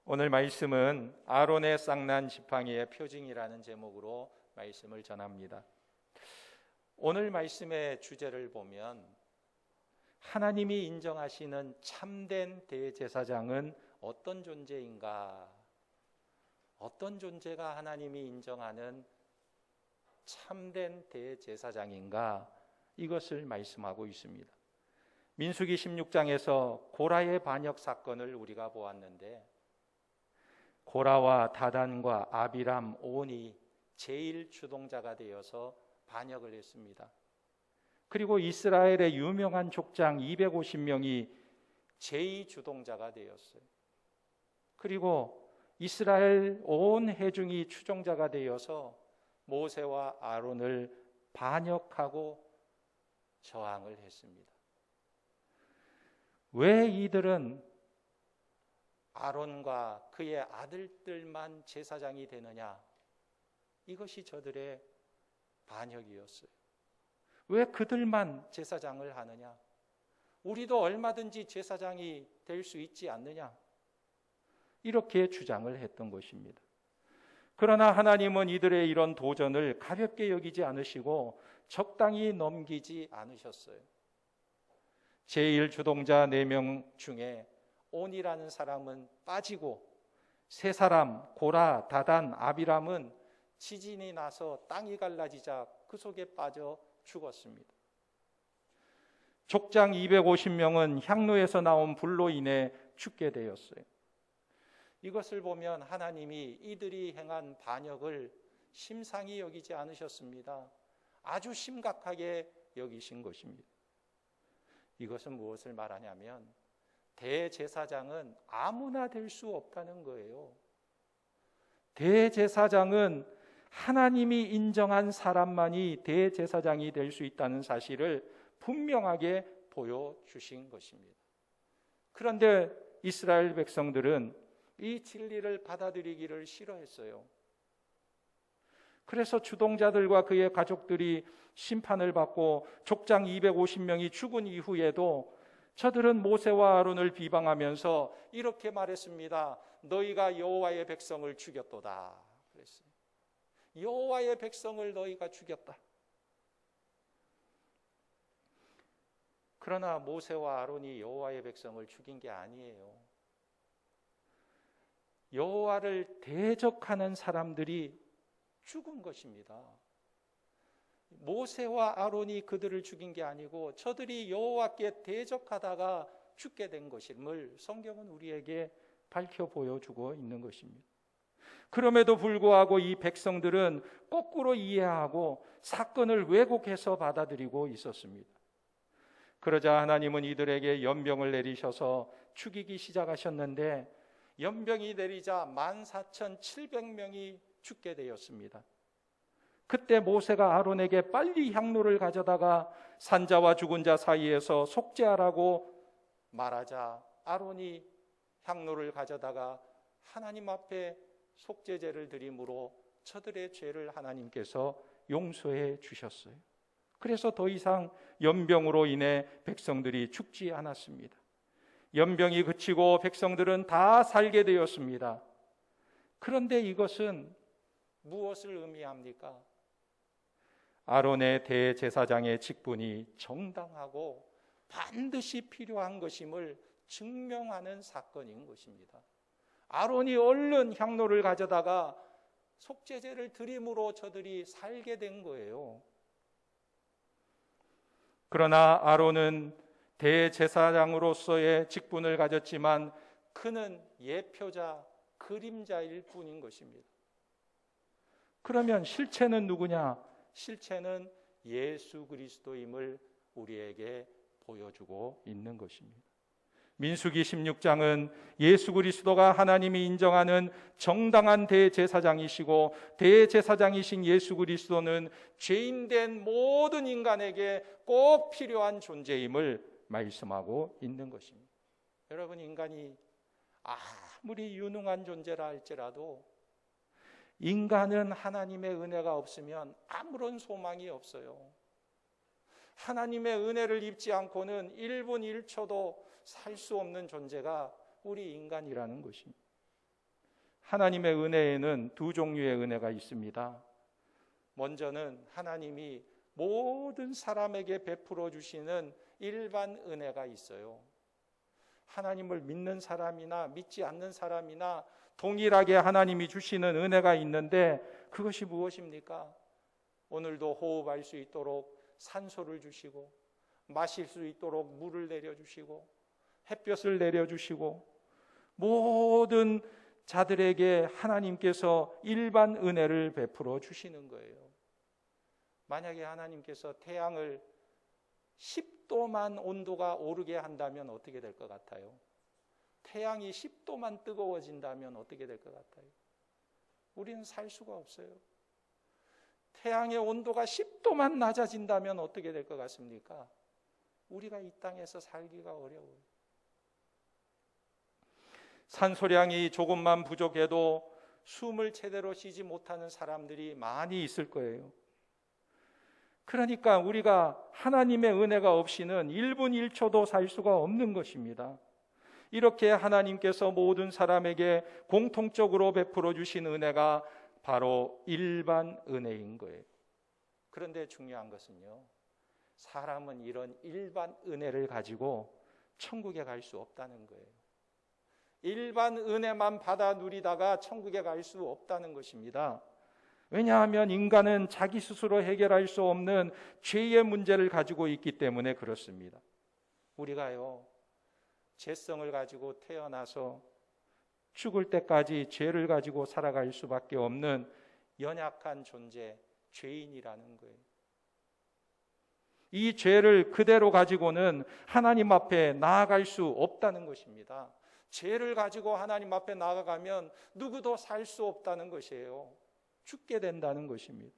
오늘 말씀은 아론의 쌍난 지팡이의 표징이라는 제목으로 말씀을 전합니다. 오늘 말씀의 주제를 보면 하나님이 인정하시는 참된 대제사장은 어떤 존재인가? 어떤 존재가 하나님이 인정하는 참된 대제사장인가? 이것을 말씀하고 있습니다. 민수기 16장에서 고라의 반역 사건을 우리가 보았는데 고라와 다단과 아비람, 온이 제일 주동자가 되어서 반역을 했습니다. 그리고 이스라엘의 유명한 족장 250명이 제2 주동자가 되었어요. 그리고 이스라엘 온 회중이 추종자가 되어서 모세와 아론을 반역하고 저항을 했습니다. 왜 이들은 아론과 그의 아들들만 제사장이 되느냐? 이것이 저들의 반역이었어요. 왜 그들만 제사장을 하느냐? 우리도 얼마든지 제사장이 될 수 있지 않느냐? 이렇게 주장을 했던 것입니다. 그러나 하나님은 이들의 이런 도전을 가볍게 여기지 않으시고 적당히 넘기지 않으셨어요. 제1주동자 4명 중에 온이라는 사람은 빠지고 세 사람 고라, 다단, 아비람은 지진이 나서 땅이 갈라지자 그 속에 빠져 죽었습니다. 족장 250명은 향로에서 나온 불로 인해 죽게 되었어요. 이것을 보면 하나님이 이들이 행한 반역을 심상히 여기지 않으셨습니다. 아주 심각하게 여기신 것입니다. 이것은 무엇을 말하냐면 대제사장은 아무나 될 수 없다는 거예요. 대제사장은 하나님이 인정한 사람만이 대제사장이 될 수 있다는 사실을 분명하게 보여주신 것입니다. 그런데 이스라엘 백성들은 이 진리를 받아들이기를 싫어했어요. 그래서 주동자들과 그의 가족들이 심판을 받고 족장 250명이 죽은 이후에도 저들은 모세와 아론을 비방하면서 이렇게 말했습니다. 너희가 여호와의 백성을 죽였도다. 그랬어요. 여호와의 백성을 너희가 죽였다. 그러나 모세와 아론이 여호와의 백성을 죽인 게 아니에요. 여호와를 대적하는 사람들이 죽은 것입니다. 모세와 아론이 그들을 죽인 게 아니고 저들이 여호와께 대적하다가 죽게 된 것임을 성경은 우리에게 밝혀 보여주고 있는 것입니다. 그럼에도 불구하고 이 백성들은 거꾸로 이해하고 사건을 왜곡해서 받아들이고 있었습니다. 그러자 하나님은 이들에게 연병을 내리셔서 죽이기 시작하셨는데 연병이 내리자 14,700명이 죽게 되었습니다. 그때 모세가 아론에게 빨리 향로를 가져다가 산자와 죽은 자 사이에서 속죄하라고 말하자 아론이 향로를 가져다가 하나님 앞에 속죄제를 드림으로 저들의 죄를 하나님께서 용서해 주셨어요. 그래서 더 이상 연병으로 인해 백성들이 죽지 않았습니다. 연병이 그치고 백성들은 다 살게 되었습니다. 그런데 이것은 무엇을 의미합니까? 아론의 대제사장의 직분이 정당하고 반드시 필요한 것임을 증명하는 사건인 것입니다. 아론이 얼른 향로를 가져다가 속죄제를 드림으로 저들이 살게 된 거예요. 그러나 아론은 대제사장으로서의 직분을 가졌지만 그는 예표자, 그림자일 뿐인 것입니다. 그러면 실체는 누구냐? 실체는 예수 그리스도임을 우리에게 보여주고 있는 것입니다. 민수기 16장은 예수 그리스도가 하나님이 인정하는 정당한 대제사장이시고 대제사장이신 예수 그리스도는 죄인된 모든 인간에게 꼭 필요한 존재임을 말씀하고 있는 것입니다. 여러분, 인간이 아무리 유능한 존재라 할지라도 인간은 하나님의 은혜가 없으면 아무런 소망이 없어요. 하나님의 은혜를 입지 않고는 1분 1초도 살 수 없는 존재가 우리 인간이라는 것입니다. 하나님의 은혜에는 두 종류의 은혜가 있습니다. 먼저는 하나님이 모든 사람에게 베풀어 주시는 일반 은혜가 있어요. 하나님을 믿는 사람이나 믿지 않는 사람이나 동일하게 하나님이 주시는 은혜가 있는데, 그것이 무엇입니까? 오늘도 호흡할 수 있도록 산소를 주시고, 마실 수 있도록 물을 내려주시고, 햇볕을 내려주시고, 모든 자들에게 하나님께서 일반 은혜를 베풀어 주시는 거예요. 만약에 하나님께서 태양을 10도만 온도가 오르게 한다면 어떻게 될 것 같아요? 태양이 10도만 뜨거워진다면 어떻게 될 것 같아요? 우리는 살 수가 없어요. 태양의 온도가 10도만 낮아진다면 어떻게 될 것 같습니까? 우리가 이 땅에서 살기가 어려워요. 산소량이 조금만 부족해도 숨을 제대로 쉬지 못하는 사람들이 많이 있을 거예요. 그러니까 우리가 하나님의 은혜가 없이는 1분 1초도 살 수가 없는 것입니다. 이렇게 하나님께서 모든 사람에게 공통적으로 베풀어 주신 은혜가 바로 일반 은혜인 거예요. 그런데 중요한 것은요, 사람은 이런 일반 은혜를 가지고 천국에 갈 수 없다는 거예요. 일반 은혜만 받아 누리다가 천국에 갈 수 없다는 것입니다. 왜냐하면 인간은 자기 스스로 해결할 수 없는 죄의 문제를 가지고 있기 때문에 그렇습니다. 우리가요, 죄성을 가지고 태어나서 죽을 때까지 죄를 가지고 살아갈 수밖에 없는 연약한 존재, 죄인이라는 거예요. 이 죄를 그대로 가지고는 하나님 앞에 나아갈 수 없다는 것입니다. 죄를 가지고 하나님 앞에 나아가면 누구도 살 수 없다는 것이에요. 죽게 된다는 것입니다.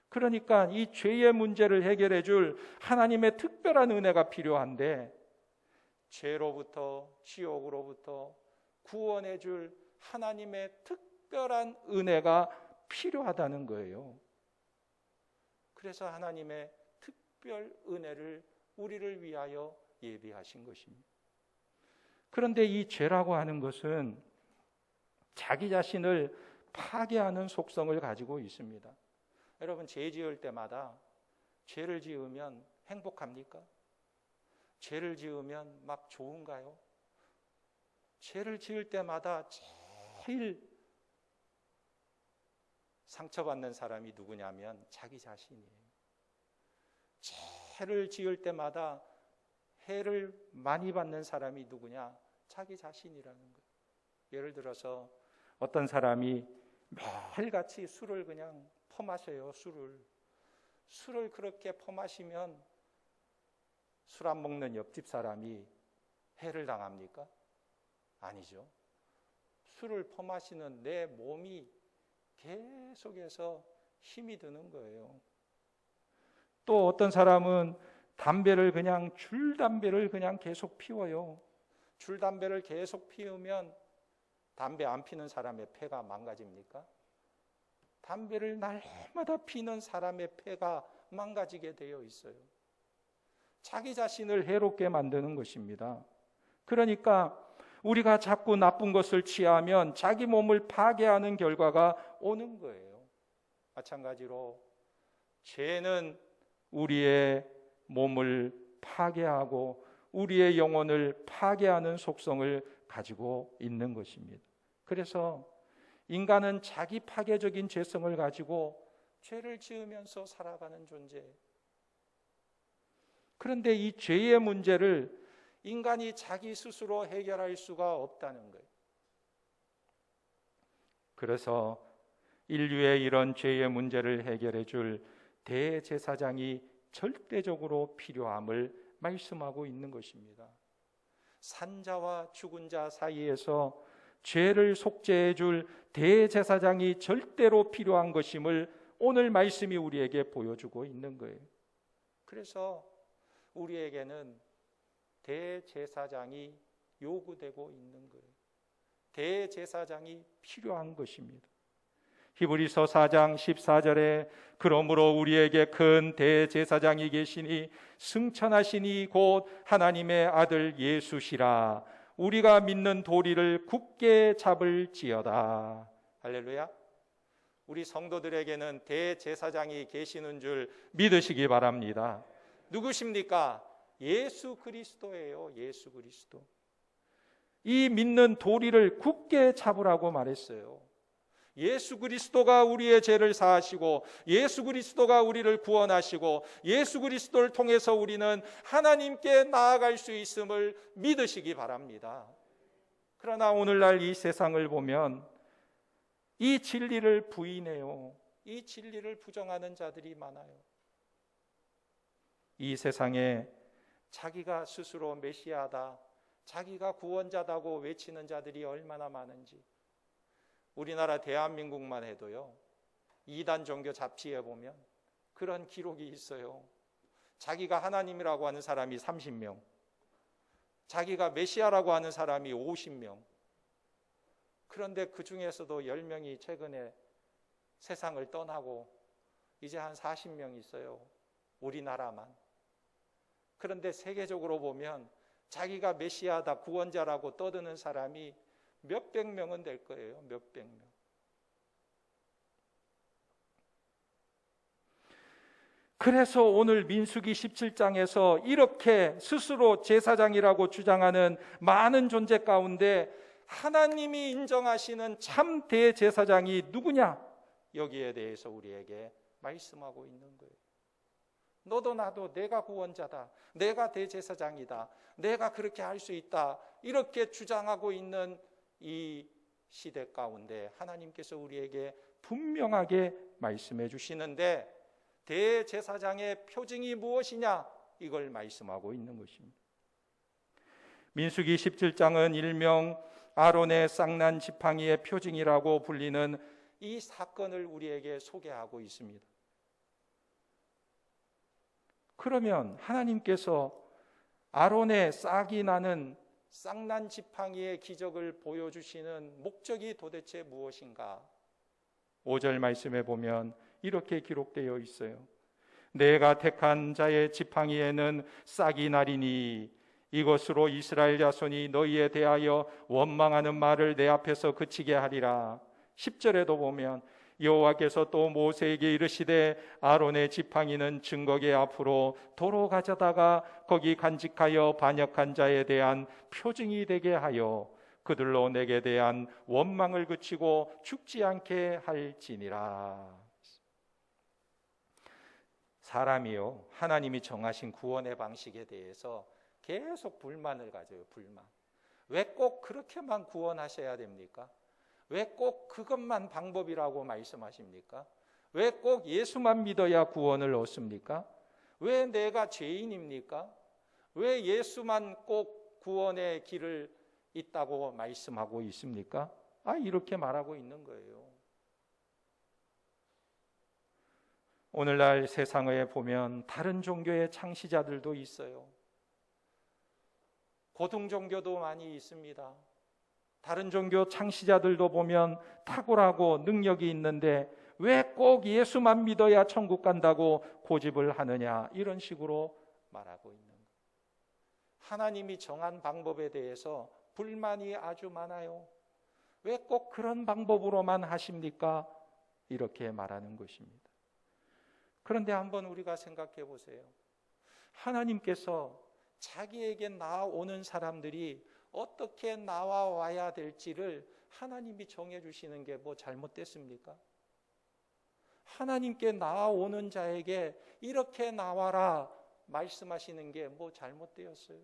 그러니까 이 죄의 문제를 해결해 줄 하나님의 특별한 은혜가 필요한데, 죄로부터, 지옥으로부터 구원해 줄 하나님의 특별한 은혜가 필요하다는 거예요. 그래서 하나님의 특별 은혜를 우리를 위하여 예비하신 것입니다. 그런데 이 죄라고 하는 것은 자기 자신을 파괴하는 속성을 가지고 있습니다. 여러분, 죄 지을 때마다 죄를 지으면 행복합니까? 죄를 지으면 막 좋은가요? 죄를 지을 때마다 제일 상처받는 사람이 누구냐면 자기 자신이에요. 죄를 지을 때마다 해를 많이 받는 사람이 누구냐? 자기 자신이라는 거예요. 예를 들어서 어떤 사람이 매일같이 술을 그냥 퍼마셔요. 술을 그렇게 퍼마시면 술 안 먹는 옆집 사람이 해를 당합니까? 아니죠. 술을 퍼마시는 내 몸이 계속해서 힘이 드는 거예요. 또 어떤 사람은 줄담배를 그냥 계속 피워요. 줄담배를 계속 피우면 담배 안 피는 사람의 폐가 망가집니까? 담배를 날마다 피는 사람의 폐가 망가지게 되어 있어요. 자기 자신을 해롭게 만드는 것입니다. 그러니까 우리가 자꾸 나쁜 것을 취하면 자기 몸을 파괴하는 결과가 오는 거예요. 마찬가지로 죄는 우리의 몸을 파괴하고 우리의 영혼을 파괴하는 속성을 가지고 있는 것입니다. 그래서 인간은 자기 파괴적인 죄성을 가지고 죄를 지으면서 살아가는 존재예요. 그런데 이 죄의 문제를 인간이 자기 스스로 해결할 수가 없다는 거예요. 그래서 인류의 이런 죄의 문제를 해결해 줄 대제사장이 절대적으로 필요함을 말씀하고 있는 것입니다. 산자와 죽은 자 사이에서 죄를 속죄해 줄 대제사장이 절대로 필요한 것임을 오늘 말씀이 우리에게 보여주고 있는 거예요. 그래서 우리에게는 대제사장이 요구되고 있는 거예요. 대제사장이 필요한 것입니다. 히브리서 4장 14절에 그러므로 우리에게 큰 대제사장이 계시니 승천하시니 곧 하나님의 아들 예수시라. 우리가 믿는 도리를 굳게 잡을지어다. 할렐루야. 우리 성도들에게는 대제사장이 계시는 줄 믿으시기 바랍니다. 누구십니까? 예수 그리스도예요. 예수 그리스도. 이 믿는 도리를 굳게 잡으라고 말했어요. 예수 그리스도가 우리의 죄를 사하시고 예수 그리스도가 우리를 구원하시고 예수 그리스도를 통해서 우리는 하나님께 나아갈 수 있음을 믿으시기 바랍니다. 그러나 오늘날 이 세상을 보면 이 진리를 부인해요. 이 진리를 부정하는 자들이 많아요. 이 세상에 자기가 스스로 메시아다, 자기가 구원자다고 외치는 자들이 얼마나 많은지. 우리나라 대한민국만 해도요, 이단 종교 잡지에 보면 그런 기록이 있어요. 자기가 하나님이라고 하는 사람이 30명, 자기가 메시아라고 하는 사람이 50명. 그런데 그 중에서도 10명이 최근에 세상을 떠나고 이제 한 40명 있어요. 우리나라만. 그런데 세계적으로 보면 자기가 메시아다, 구원자라고 떠드는 사람이 몇백 명은 될 거예요. 몇백 명. 그래서 오늘 민수기 17장에서 이렇게 스스로 제사장이라고 주장하는 많은 존재 가운데 하나님이 인정하시는 참 대제사장이 누구냐? 여기에 대해서 우리에게 말씀하고 있는 거예요. 너도 나도 내가 구원자다, 내가 대제사장이다, 내가 그렇게 할 수 있다, 이렇게 주장하고 있는 이 시대 가운데 하나님께서 우리에게 분명하게 말씀해 주시는데 대제사장의 표징이 무엇이냐? 이걸 말씀하고 있는 것입니다. 민수기 17장은 일명 아론의 쌍난 지팡이의 표징이라고 불리는 이 사건을 우리에게 소개하고 있습니다. 그러면 하나님께서 아론의 싹이 나는 쌍난 지팡이의 기적을 보여주시는 목적이 도대체 무엇인가? 5절 말씀에 보면 이렇게 기록되어 있어요. 내가 택한 자의 지팡이에는 싹이 나리니 이것으로 이스라엘 자손이 너희에 대하여 원망하는 말을 내 앞에서 그치게 하리라. 10절에도 보면 여호와께서 또 모세에게 이르시되 아론의 지팡이는 증거계 앞으로 도로 가져다가 거기 간직하여 반역한 자에 대한 표징이 되게 하여 그들로 내게 대한 원망을 그치고 죽지 않게 할지니라. 사람이요, 하나님이 정하신 구원의 방식에 대해서 계속 불만을 가져요. 불만. 왜 꼭 그렇게만 구원하셔야 됩니까? 왜 꼭 그것만 방법이라고 말씀하십니까? 왜 꼭 예수만 믿어야 구원을 얻습니까? 왜 내가 죄인입니까? 왜 예수만 꼭 구원의 길을 있다고 말씀하고 있습니까? 이렇게 말하고 있는 거예요. 오늘날 세상에 보면 다른 종교의 창시자들도 있어요. 고등 종교도 많이 있습니다. 다른 종교 창시자들도 보면 탁월하고 능력이 있는데 왜 꼭 예수만 믿어야 천국 간다고 고집을 하느냐, 이런 식으로 말하고 있는 거예요. 하나님이 정한 방법에 대해서 불만이 아주 많아요. 왜 꼭 그런 방법으로만 하십니까? 이렇게 말하는 것입니다. 그런데 한번 우리가 생각해 보세요. 하나님께서 자기에게 나아오는 사람들이 어떻게 나와야 될지를 하나님이 정해주시는 게 뭐 잘못됐습니까? 하나님께 나아오는 자에게 이렇게 나와라 말씀하시는 게 뭐 잘못되었어요?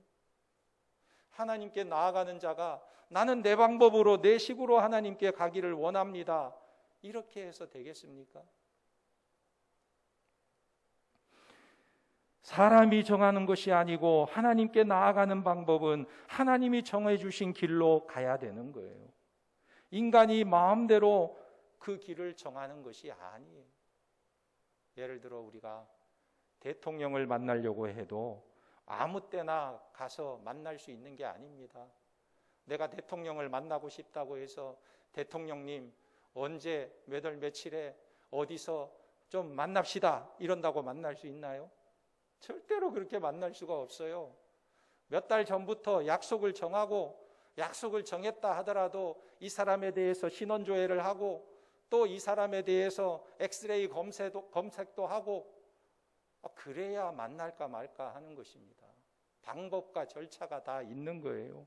하나님께 나아가는 자가 나는 내 방법으로 내 식으로 하나님께 가기를 원합니다, 이렇게 해서 되겠습니까? 사람이 정하는 것이 아니고 하나님께 나아가는 방법은 하나님이 정해 주신 길로 가야 되는 거예요. 인간이 마음대로 그 길을 정하는 것이 아니에요. 예를 들어 우리가 대통령을 만나려고 해도 아무 때나 가서 만날 수 있는 게 아닙니다. 내가 대통령을 만나고 싶다고 해서 대통령님 언제 몇 월 며칠에 어디서 좀 만납시다 이런다고 만날 수 있나요? 절대로 그렇게 만날 수가 없어요. 몇 달 전부터 약속을 정하고 약속을 정했다 하더라도 이 사람에 대해서 신원조회를 하고 또 이 사람에 대해서 엑스레이 검색도 하고 그래야 만날까 말까 하는 것입니다. 방법과 절차가 다 있는 거예요.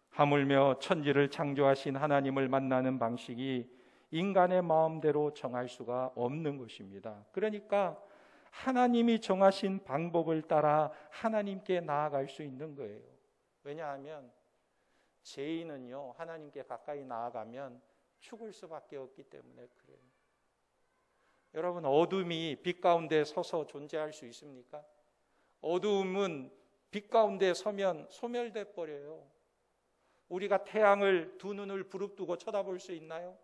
하물며 천지를 창조하신 하나님을 만나는 방식이 인간의 마음대로 정할 수가 없는 것입니다. 그러니까 하나님이 정하신 방법을 따라 하나님께 나아갈 수 있는 거예요. 왜냐하면 죄인은요, 하나님께 가까이 나아가면 죽을 수밖에 없기 때문에 그래요. 여러분, 어둠이 빛 가운데 서서 존재할 수 있습니까? 어두움은 빛 가운데 서면 소멸돼 버려요. 우리가 태양을 두 눈을 부릅뜨고 쳐다볼 수 있나요?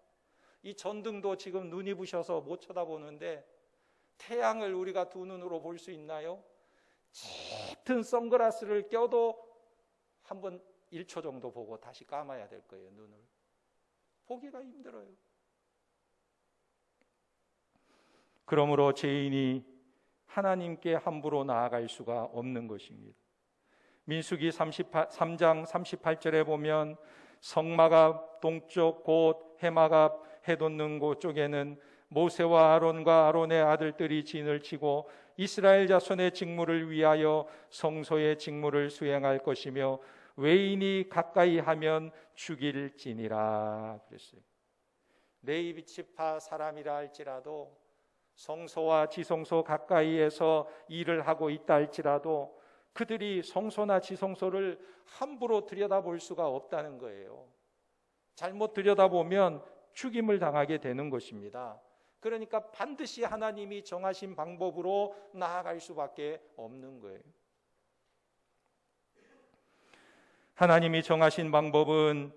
이 전등도 지금 눈이 부셔서 못 쳐다보는데 태양을 우리가 두 눈으로 볼 수 있나요? 짙은 선글라스를 껴도 한번 1초 정도 보고 다시 감아야 될 거예요, 눈을. 보기가 힘들어요. 그러므로 죄인이 하나님께 함부로 나아갈 수가 없는 것입니다. 민수기 3장 38절에 보면 성막 동쪽 곧 해막 해 돋는 곳 쪽에는 모세와 아론과 아론의 아들들이 진을 치고 이스라엘 자손의 직무를 위하여 성소의 직무를 수행할 것이며 외인이 가까이 하면 죽일지니라 그랬어요. 레위 지파 사람이라 할지라도 성소와 지성소 가까이에서 일을 하고 있다 할지라도 그들이 성소나 지성소를 함부로 들여다볼 수가 없다는 거예요. 잘못 들여다보면 죽임을 당하게 되는 것입니다. 그러니까 반드시 하나님이 정하신 방법으로 나아갈 수밖에 없는 거예요. 하나님이 정하신 방법은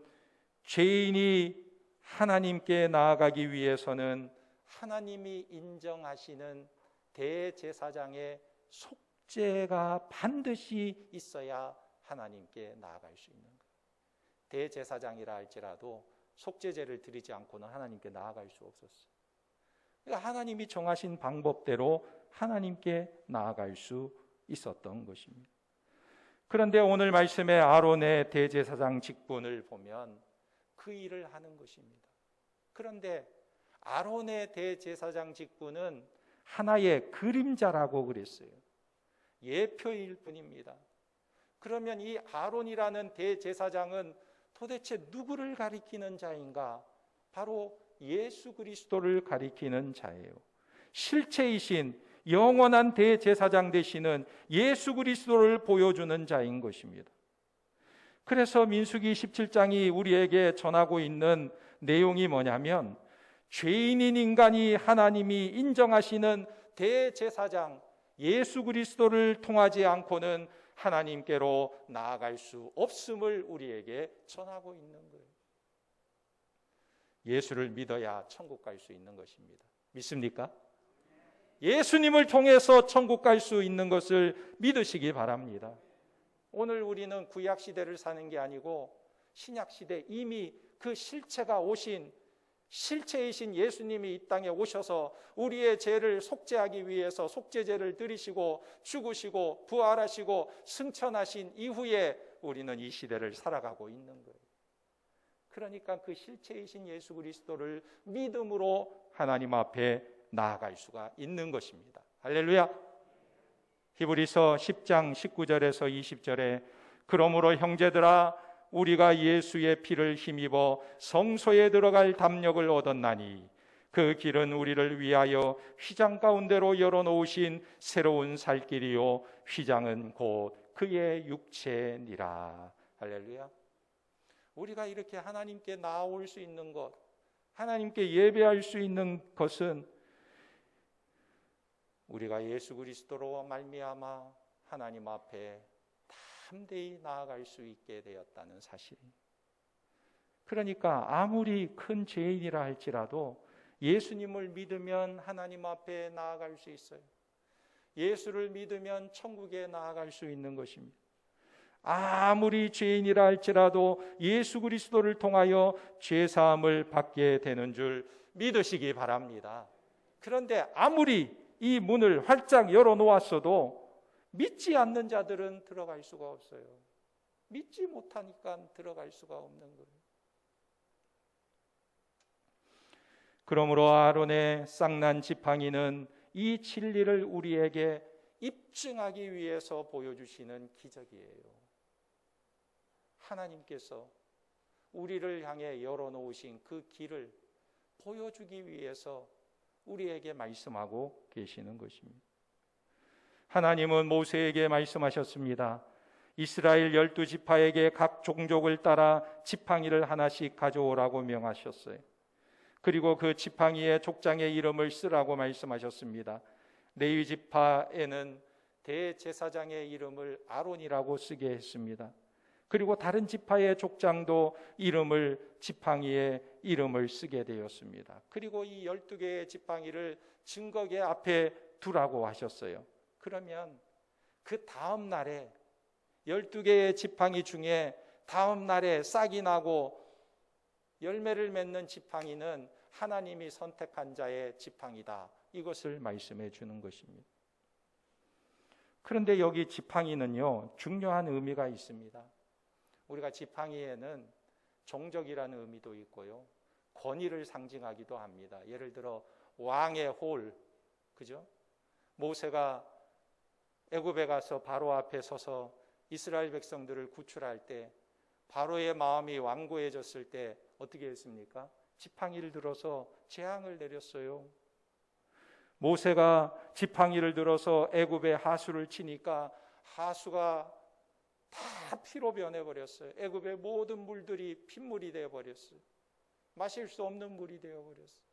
죄인이 하나님께 나아가기 위해서는 하나님이 인정하시는 대제사장의 속죄가 반드시 있어야 하나님께 나아갈 수 있는 거예요. 대제사장이라 할지라도 속죄제를 드리지 않고는 하나님께 나아갈 수 없었어요. 그러니까 하나님이 정하신 방법대로 하나님께 나아갈 수 있었던 것입니다. 그런데 오늘 말씀에 아론의 대제사장 직분을 보면 그 일을 하는 것입니다. 그런데 아론의 대제사장 직분은 하나의 그림자라고 그랬어요. 예표일 뿐입니다. 그러면 이 아론이라는 대제사장은 도대체 누구를 가리키는 자인가? 바로 예수 그리스도를 가리키는 자예요. 실체이신 영원한 대제사장 되시는 예수 그리스도를 보여주는 자인 것입니다. 그래서 민수기 17장이 우리에게 전하고 있는 내용이 뭐냐면 죄인인 인간이 하나님이 인정하시는 대제사장 예수 그리스도를 통하지 않고는 하나님께로 나아갈 수 없음을 우리에게 전하고 있는 거예요. 예수를 믿어야 천국 갈 수 있는 것입니다. 믿습니까? 예수님을 통해서 천국 갈 수 있는 것을 믿으시기 바랍니다. 오늘 우리는 구약 시대를 사는 게 아니고 신약 시대 이미 그 실체가 오신 실체이신 예수님이 이 땅에 오셔서 우리의 죄를 속죄하기 위해서 속죄제를 드리시고 죽으시고 부활하시고 승천하신 이후에 우리는 이 시대를 살아가고 있는 거예요. 그러니까 그 실체이신 예수 그리스도를 믿음으로 하나님 앞에 나아갈 수가 있는 것입니다. 할렐루야. 히브리서 10장 19절에서 20절에 그러므로 형제들아 우리가 예수의 피를 힘입어 성소에 들어갈 담력을 얻었나니 그 길은 우리를 위하여 휘장 가운데로 열어놓으신 새로운 살 길이요 휘장은 곧 그의 육체니라. 할렐루야. 우리가 이렇게 하나님께 나아올 수 있는 것, 하나님께 예배할 수 있는 것은 우리가 예수 그리스도로 말미암아 하나님 앞에 담대히 나아갈 수 있게 되었다는 사실입니다. 그러니까 아무리 큰 죄인이라 할지라도 예수님을 믿으면 하나님 앞에 나아갈 수 있어요. 예수를 믿으면 천국에 나아갈 수 있는 것입니다. 아무리 죄인이라 할지라도 예수 그리스도를 통하여 죄사함을 받게 되는 줄 믿으시기 바랍니다. 그런데 아무리 이 문을 활짝 열어놓았어도 믿지 않는 자들은 들어갈 수가 없어요. 믿지 못하니까 들어갈 수가 없는 거예요. 그러므로 아론의 쌍난 지팡이는 이 진리를 우리에게 입증하기 위해서 보여주시는 기적이에요. 하나님께서 우리를 향해 열어놓으신 그 길을 보여주기 위해서 우리에게 말씀하고 계시는 것입니다. 하나님은 모세에게 말씀하셨습니다. 이스라엘 12지파에게 각 종족을 따라 지팡이를 하나씩 가져오라고 명하셨어요. 그리고 그 지팡이의 족장의 이름을 쓰라고 말씀하셨습니다. 레위 지파에는 대제사장의 이름을 아론이라고 쓰게 했습니다. 그리고 다른 지파의 족장도 지팡이의 이름을 쓰게 되었습니다. 그리고 이 12개의 지팡이를 증거계 앞에 두라고 하셨어요. 그러면 그 다음 날에 12개의 지팡이 중에 다음 날에 싹이 나고 열매를 맺는 지팡이는 하나님이 선택한 자의 지팡이다. 이것을 말씀해 주는 것입니다. 그런데 여기 지팡이는요, 중요한 의미가 있습니다. 우리가 지팡이에는 종적이라는 의미도 있고요, 권위를 상징하기도 합니다. 예를 들어 왕의 홀, 그죠? 모세가 애굽에 가서 바로 앞에 서서 이스라엘 백성들을 구출할 때 바로의 마음이 완고해졌을 때 어떻게 했습니까? 지팡이를 들어서 재앙을 내렸어요. 모세가 지팡이를 들어서 애굽의 하수를 치니까 하수가 다 피로 변해버렸어요. 애굽의 모든 물들이 핏물이 되어버렸어요. 마실 수 없는 물이 되어버렸어요.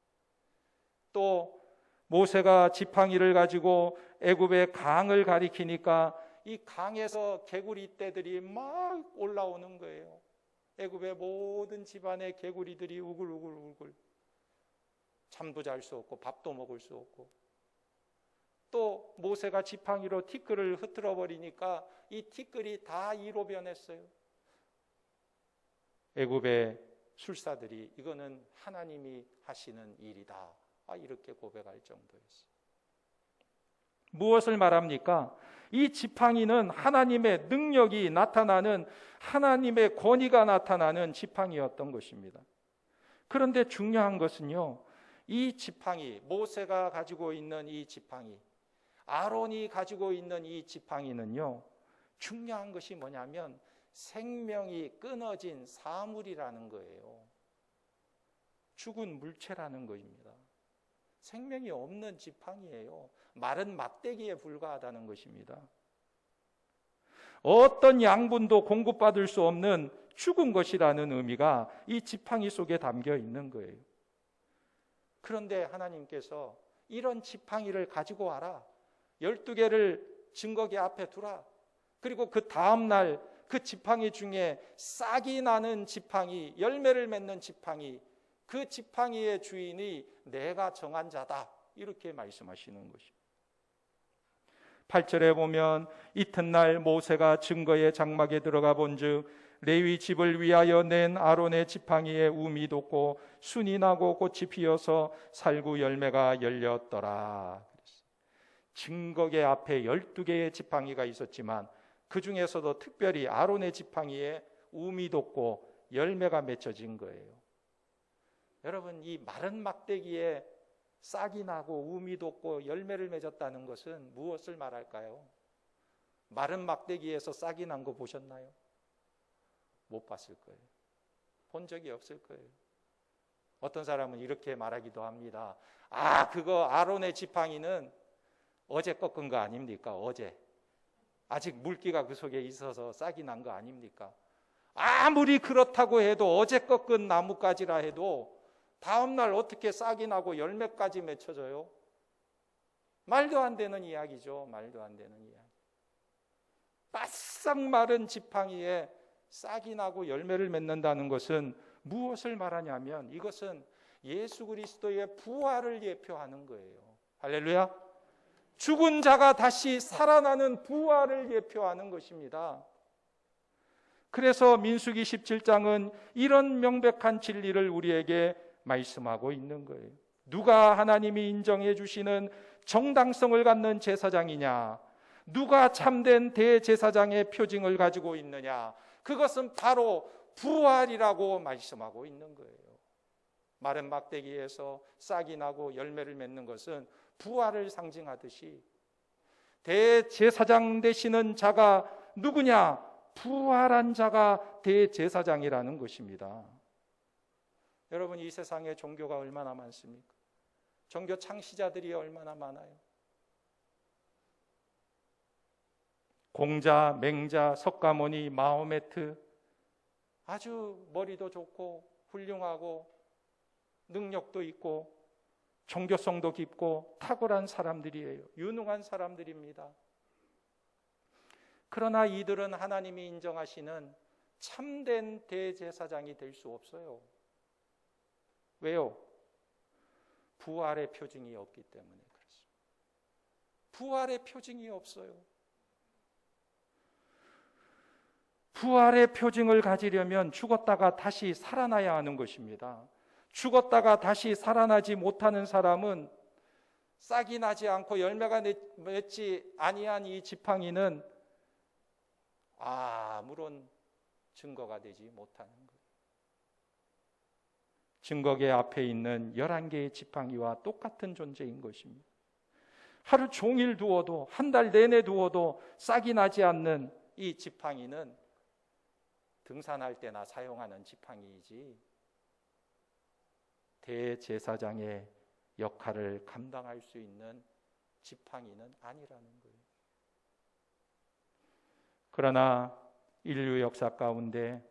또 모세가 지팡이를 가지고 애굽의 강을 가리키니까 이 강에서 개구리 떼들이 막 올라오는 거예요. 애굽의 모든 집안의 개구리들이 우글우글 잠도 잘 수 없고 밥도 먹을 수 없고, 또 모세가 지팡이로 티끌을 흩트러 버리니까 이 티끌이 다 이로 변했어요. 애굽의 술사들이 이거는 하나님이 하시는 일이다, 이렇게 고백할 정도였어요. 무엇을 말합니까? 이 지팡이는 하나님의 능력이 나타나는, 하나님의 권위가 나타나는 지팡이였던 것입니다. 그런데 중요한 것은요, 이 지팡이, 모세가 가지고 있는 이 지팡이, 아론이 가지고 있는 이 지팡이는요, 중요한 것이 뭐냐면 생명이 끊어진 사물이라는 거예요. 죽은 물체라는 것입니다. 생명이 없는 지팡이예요. 마른 막대기에 불과하다는 것입니다. 어떤 양분도 공급받을 수 없는 죽은 것이라는 의미가 이 지팡이 속에 담겨 있는 거예요. 그런데 하나님께서 이런 지팡이를 가지고 와라, 12개를 증거기 앞에 두라, 그리고 그 다음 날 그 지팡이 중에 싹이 나는 지팡이, 열매를 맺는 지팡이, 그 지팡이의 주인이 내가 정한 자다, 이렇게 말씀하시는 것입니다. 8절에 보면 이튿날 모세가 증거의 장막에 들어가 본즉 레위 집을 위하여 낸 아론의 지팡이에 움이 돋고 순이 나고 꽃이 피어서 살구 열매가 열렸더라. 증거계 앞에 12개의 지팡이가 있었지만 그 중에서도 특별히 아론의 지팡이에 움이 돋고 열매가 맺혀진 거예요. 여러분, 이 마른 막대기에 싹이 나고 움이 돋고 열매를 맺었다는 것은 무엇을 말할까요? 마른 막대기에서 싹이 난 거 보셨나요? 못 봤을 거예요. 본 적이 없을 거예요. 어떤 사람은 이렇게 말하기도 합니다. 그거 아론의 지팡이는 어제 꺾은 거 아닙니까? 어제. 아직 물기가 그 속에 있어서 싹이 난 거 아닙니까? 아무리 그렇다고 해도 어제 꺾은 나뭇가지라 해도 다음 날 어떻게 싹이 나고 열매까지 맺혀져요? 말도 안 되는 이야기죠. 말도 안 되는 이야기. 바싹 마른 지팡이에 싹이 나고 열매를 맺는다는 것은 무엇을 말하냐면 이것은 예수 그리스도의 부활을 예표하는 거예요. 할렐루야. 죽은 자가 다시 살아나는 부활을 예표하는 것입니다. 그래서 민수기 17장은 이런 명백한 진리를 우리에게 말씀하고 있는 거예요. 누가 하나님이 인정해 주시는 정당성을 갖는 제사장이냐, 누가 참된 대제사장의 표징을 가지고 있느냐, 그것은 바로 부활이라고 말씀하고 있는 거예요. 마른 막대기에서 싹이 나고 열매를 맺는 것은 부활을 상징하듯이 대제사장 되시는 자가 누구냐? 부활한 자가 대제사장이라는 것입니다. 여러분, 이 세상에 종교가 얼마나 많습니까? 종교 창시자들이 얼마나 많아요. 공자, 맹자, 석가모니, 마호메트, 아주 머리도 좋고 훌륭하고 능력도 있고 종교성도 깊고 탁월한 사람들이에요. 유능한 사람들입니다. 그러나 이들은 하나님이 인정하시는 참된 대제사장이 될 수 없어요. 왜요? 부활의 표징이 없기 때문에 그렇습니다. 부활의 표징이 없어요. 부활의 표징을 가지려면 죽었다가 다시 살아나야 하는 것입니다. 죽었다가 다시 살아나지 못하는 사람은 싹이 나지 않고 열매가 맺지 아니한 이 지팡이는 아무런 증거가 되지 못하는 거예요. 증거계 앞에 있는 11개의 지팡이와 똑같은 존재인 것입니다. 하루 종일 두어도, 한 달 내내 두어도 싹이 나지 않는 이 지팡이는 등산할 때나 사용하는 지팡이이지 대제사장의 역할을 감당할 수 있는 지팡이는 아니라는 거예요. 그러나 인류 역사 가운데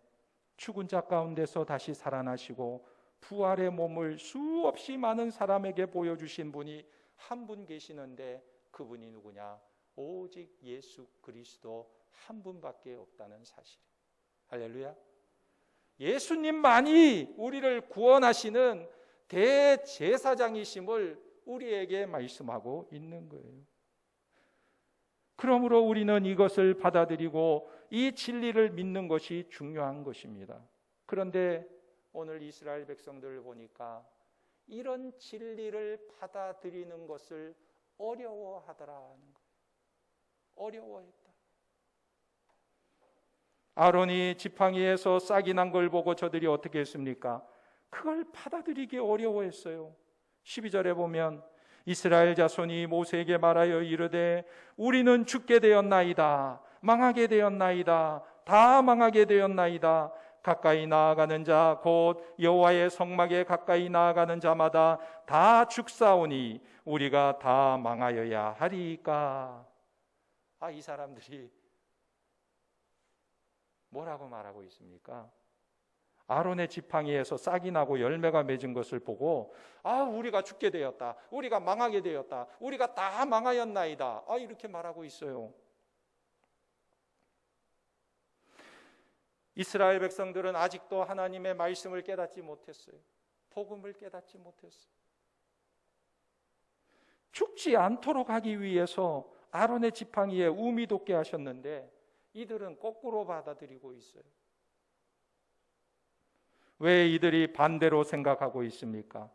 죽은 자 가운데서 다시 살아나시고 부활의 몸을 수없이 많은 사람에게 보여주신 분이 한 분 계시는데 그분이 누구냐? 오직 예수 그리스도 한 분밖에 없다는 사실. 할렐루야. 예수님만이 우리를 구원하시는 대제사장이심을 우리에게 말씀하고 있는 거예요. 그러므로 우리는 이것을 받아들이고 이 진리를 믿는 것이 중요한 것입니다. 그런데 오늘 이스라엘 백성들을 보니까 이런 진리를 받아들이는 것을 어려워하더라는 거예요. 어려워했다. 아론이 지팡이에서 싹이 난 걸 보고 저들이 어떻게 했습니까? 그걸 받아들이기 어려워했어요. 12절에 보면 이스라엘 자손이 모세에게 말하여 이르되 우리는 죽게 되었나이다. 망하게 되었나이다. 다 망하게 되었나이다. 가까이 나아가는 자 곧 여호와의 성막에 가까이 나아가는 자마다 다 죽사오니 우리가 다 망하여야 하리이까. 이 사람들이 뭐라고 말하고 있습니까? 아론의 지팡이에서 싹이 나고 열매가 맺은 것을 보고 우리가 죽게 되었다. 우리가 망하게 되었다. 우리가 다 망하였나이다. 이렇게 말하고 있어요. 이스라엘 백성들은 아직도 하나님의 말씀을 깨닫지 못했어요. 복음을 깨닫지 못했어요. 죽지 않도록 하기 위해서 아론의 지팡이에 우미 돋게 하셨는데 이들은 거꾸로 받아들이고 있어요. 왜 이들이 반대로 생각하고 있습니까?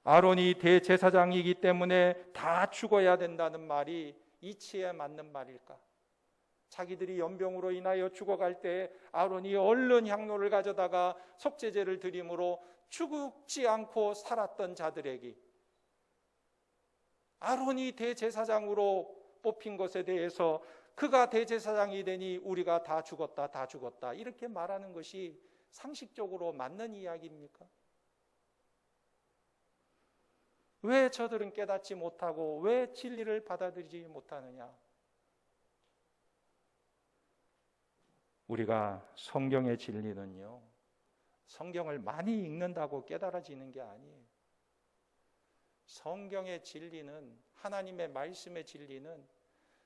아론이 대제사장이기 때문에 다 죽어야 된다는 말이 이치에 맞는 말일까? 자기들이 연병으로 인하여 죽어갈 때 아론이 얼른 향로를 가져다가 속죄제를 드림으로 죽지 않고 살았던 자들에게 아론이 대제사장으로 뽑힌 것에 대해서 그가 대제사장이 되니 우리가 다 죽었다 이렇게 말하는 것이 상식적으로 맞는 이야기입니까? 왜 저들은 깨닫지 못하고 왜 진리를 받아들이지 못하느냐? 우리가 성경의 진리는요, 성경을 많이 읽는다고 깨달아지는 게 아니에요. 성경의 진리는, 하나님의 말씀의 진리는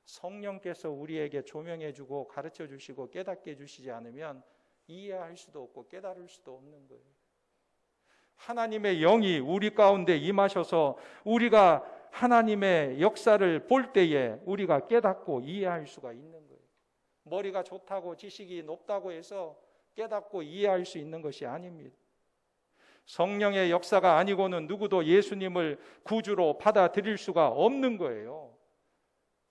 성령께서 우리에게 조명해 주고 가르쳐 주시고 깨닫게 해주시지 않으면 이해할 수도 없고 깨달을 수도 없는 거예요. 하나님의 영이 우리 가운데 임하셔서 우리가 하나님의 역사를 볼 때에 우리가 깨닫고 이해할 수가 있는 거예요. 머리가 좋다고 지식이 높다고 해서 깨닫고 이해할 수 있는 것이 아닙니다. 성령의 역사가 아니고는 누구도 예수님을 구주로 받아들일 수가 없는 거예요.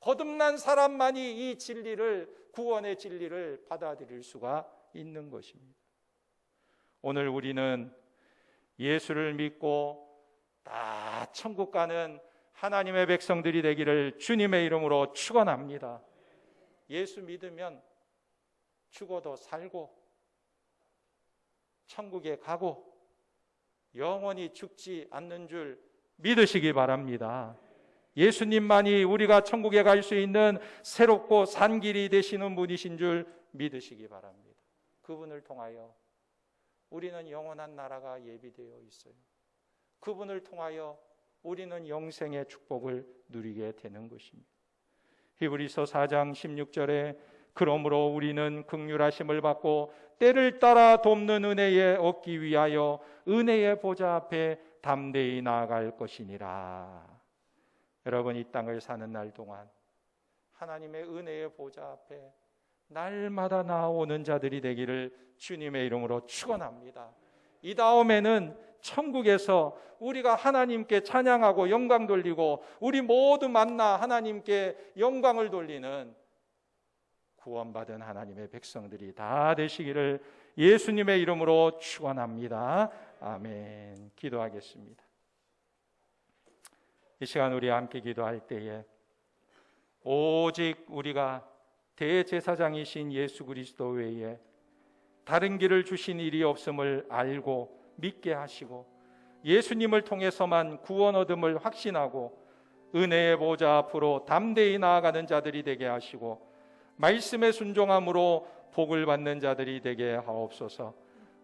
거듭난 사람만이 이 진리를 구원의 진리를 받아들일 수가 있는 것입니다. 오늘 우리는 예수를 믿고 다 천국 가는 하나님의 백성들이 되기를 주님의 이름으로 축원합니다. 예수 믿으면 죽어도 살고 천국에 가고 영원히 죽지 않는 줄 믿으시기 바랍니다. 예수님만이 우리가 천국에 갈 수 있는 새롭고 산 길이 되시는 분이신 줄 믿으시기 바랍니다. 그분을 통하여 우리는 영원한 나라가 예비되어 있어요. 그분을 통하여 우리는 영생의 축복을 누리게 되는 것입니다. 히브리서 4장 16절에 그러므로 우리는 긍휼하심을 받고 때를 따라 돕는 은혜에 얻기 위하여 은혜의 보좌 앞에 담대히 나아갈 것이니라. 여러분, 이 땅을 사는 날 동안 하나님의 은혜의 보좌 앞에 날마다 나오는 자들이 되기를 주님의 이름으로 축원합니다. 이 다음에는 천국에서 우리가 하나님께 찬양하고 영광 돌리고 우리 모두 만나 하나님께 영광을 돌리는 구원받은 하나님의 백성들이 다 되시기를 예수님의 이름으로 축원합니다. 아멘. 기도하겠습니다. 이 시간 우리 함께 기도할 때에 오직 우리가 대제사장이신 예수 그리스도 외에 다른 길을 주신 일이 없음을 알고 믿게 하시고 예수님을 통해서만 구원 얻음을 확신하고 은혜의 보좌 앞으로 담대히 나아가는 자들이 되게 하시고 말씀에 순종함으로 복을 받는 자들이 되게 하옵소서.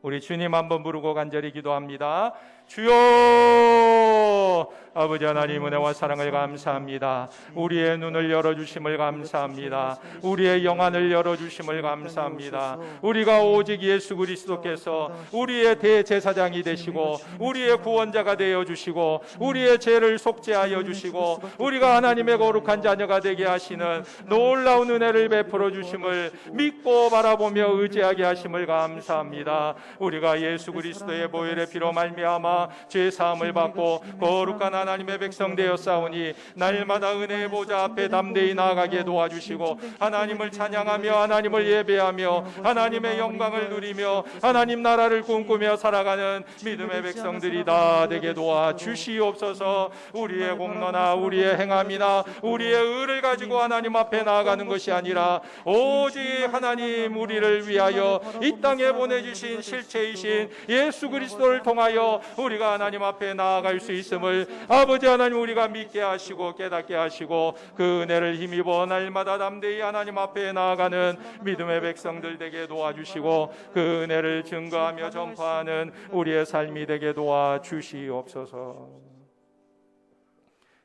우리 주님 한번 부르고 간절히 기도합니다. 주여, 아버지 하나님 은혜와 사랑을 감사합니다. 우리의 눈을 열어주심을 감사합니다. 우리의 영안을 열어주심을 감사합니다. 우리가 오직 예수 그리스도께서 우리의 대제사장이 되시고 우리의 구원자가 되어주시고 우리의 죄를 속죄하여 주시고 우리가 하나님의 거룩한 자녀가 되게 하시는 놀라운 은혜를 베풀어 주심을 믿고 바라보며 의지하게 하심을 감사합니다. 우리가 예수 그리스도의 보혈의 피로 말미암아 죄 사함을 받고 거룩한 하나님의 백성 되었사오니 날마다 은혜의 보좌 앞에 담대히 나아가게 도와주시고 하나님을 찬양하며 하나님을 예배하며 하나님의 영광을 누리며 하나님 나라를 꿈꾸며 살아가는 믿음의 백성들이 다 되게 도와주시옵소서. 우리의 공로나 우리의 행함이나 우리의 의를 가지고 하나님 앞에 나아가는 것이 아니라 오직 하나님 우리를 위하여 이 땅에 보내주신 실체이신 예수 그리스도를 통하여 우리가 하나님 앞에 나아갈 수 있음을 아버지 하나님 우리가 믿게 하시고 깨닫게 하시고 그 은혜를 힘입어 날마다 담대히 하나님 앞에 나아가는 믿음의 백성들 되게 도와주시고 그 은혜를 증거하며 전파하는 우리의 삶이 되게 도와주시옵소서.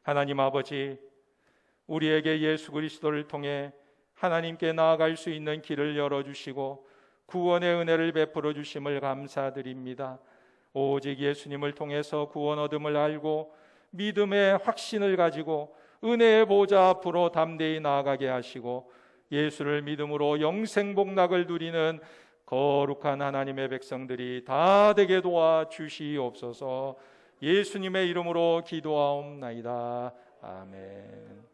하나님 아버지, 우리에게 예수 그리스도를 통해 하나님께 나아갈 수 있는 길을 열어주시고 구원의 은혜를 베풀어 주심을 감사드립니다. 오직 예수님을 통해서 구원 얻음을 알고 믿음의 확신을 가지고 은혜의 보좌 앞으로 담대히 나아가게 하시고 예수를 믿음으로 영생 복락을 누리는 거룩한 하나님의 백성들이 다 되게 도와주시옵소서. 예수님의 이름으로 기도하옵나이다. 아멘.